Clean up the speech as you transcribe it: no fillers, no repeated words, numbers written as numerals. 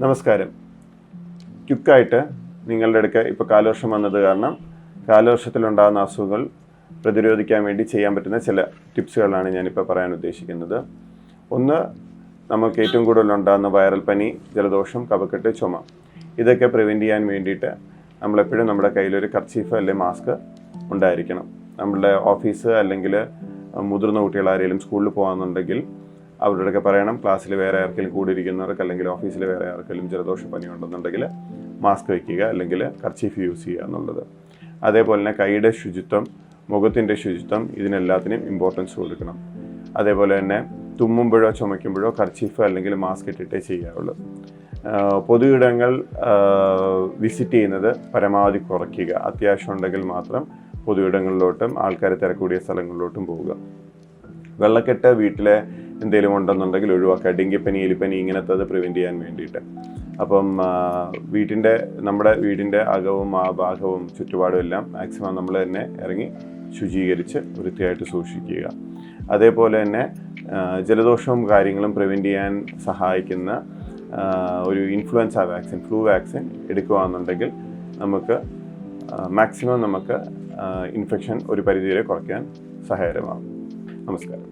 നമസ്കാരം. ക്വിക്കായിട്ട് നിങ്ങളുടെ അടുക്ക ഇപ്പോൾ കാലവർഷം വന്നത് കാരണം കാലവർഷത്തിലുണ്ടാകുന്ന അസുഖങ്ങൾ പ്രതിരോധിക്കാൻ വേണ്ടി ചെയ്യാൻ പറ്റുന്ന ചില ടിപ്സുകളാണ് ഞാനിപ്പോൾ പറയാൻ ഉദ്ദേശിക്കുന്നത്. ഒന്ന്, നമുക്ക് ഏറ്റവും കൂടുതലുണ്ടാകുന്ന വൈറൽ പനി, ജലദോഷം, കഫക്കെട്ട്, ചുമ, ഇതൊക്കെ പ്രിവെൻറ്റ് ചെയ്യാൻ വേണ്ടിയിട്ട് നമ്മളെപ്പോഴും നമ്മുടെ കയ്യിലൊരു കർച്ചീഫ് അല്ലെങ്കിൽ മാസ്ക് ഉണ്ടായിരിക്കണം. നമ്മളുടെ ഓഫീസ് അല്ലെങ്കിൽ മുതിർന്ന കുട്ടികൾ ആരെങ്കിലും സ്കൂളിൽ പോകാമെന്നുണ്ടെങ്കിൽ അവരോടൊക്കെ പറയണം, ക്ലാസ്സിൽ വേറെ ആർക്കെങ്കിലും കൂടിയിരിക്കുന്നവർക്ക് അല്ലെങ്കിൽ ഓഫീസിൽ വേറെ ആർക്കെങ്കിലും ജലദോഷ പനി ഉണ്ടെന്നുണ്ടെങ്കിൽ മാസ്ക് വയ്ക്കുക അല്ലെങ്കിൽ കർച്ചീഫ് യൂസ് ചെയ്യുക എന്നുള്ളത്. അതേപോലെ തന്നെ കൈയുടെ ശുചിത്വം, മുഖത്തിൻ്റെ ശുചിത്വം, ഇതിനെല്ലാത്തിനും ഇമ്പോർട്ടൻസ് കൊടുക്കണം. അതേപോലെ തന്നെ തുമ്മുമ്പോഴോ ചുമയ്ക്കുമ്പോഴോ കർച്ചീഫ് അല്ലെങ്കിൽ മാസ്ക് ഇട്ടിട്ടേ ചെയ്യാവുള്ളൂ. പൊതു ഇടങ്ങൾ വിസിറ്റ് ചെയ്യുന്നത് പരമാവധി കുറയ്ക്കുക. അത്യാവശ്യം ഉണ്ടെങ്കിൽ മാത്രം പൊതു ഇടങ്ങളിലോട്ടും ആൾക്കാർ തിരക്കൂടിയ സ്ഥലങ്ങളിലോട്ടും പോവുക. വെള്ളക്കെട്ട് വീട്ടിലെ എന്തെങ്കിലും ഉണ്ടെന്നുണ്ടെങ്കിൽ ഒഴിവാക്കുക. ഡെങ്കിപ്പനി, എലിപ്പനി ഇങ്ങനത്തത് പ്രിവെൻറ്റ് ചെയ്യാൻ വേണ്ടിയിട്ട്. അപ്പം നമ്മുടെ വീടിൻ്റെ അകവും ആ ഭാഗവും ചുറ്റുപാടും എല്ലാം മാക്സിമം നമ്മൾ തന്നെ ഇറങ്ങി ശുചീകരിച്ച് വൃത്തിയായിട്ട് സൂക്ഷിക്കുക. അതേപോലെ തന്നെ ജലദോഷവും കാര്യങ്ങളും പ്രിവെൻറ്റ് ചെയ്യാൻ സഹായിക്കുന്ന ഒരു ഇൻഫ്ലുവൻസ വാക്സിൻ, ഫ്ലൂ വാക്സിൻ എടുക്കുകയാണെന്നുണ്ടെങ്കിൽ മാക്സിമം നമുക്ക് ഇൻഫെക്ഷൻ ഒരു പരിധിവരെ കുറയ്ക്കാൻ സഹായകരമാകും. നമസ്കാരം.